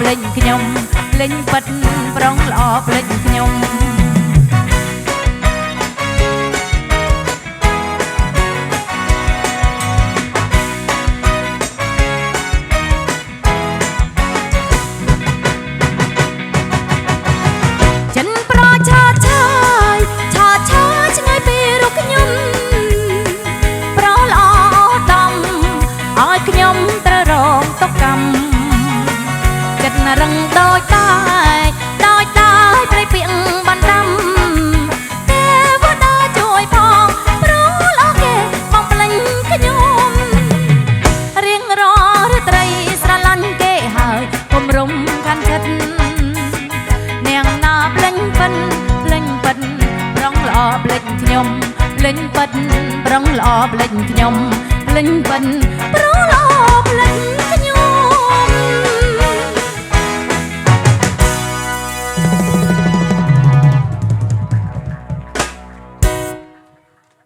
ភ្លេងខ្ញុំភ្លេងពិតប្រងល្អភ្លេងខ្ញុំរឹងដោយតាយព្រៃពីងបានដាំទេវតាជួយផងព្រោះលោកគេបងភ្លេងខ្ញុំរៀងររត្រីស្រឡាញ់គេហើយគំរុំខាន់ចិត្តនាងណាភ្លេងពិនប្រងល្អភ្លេងខ្ញុំភ្លេងពិនប្រងល្អភ្លេងខ្ញុំភ្លេងពិនព្រោះ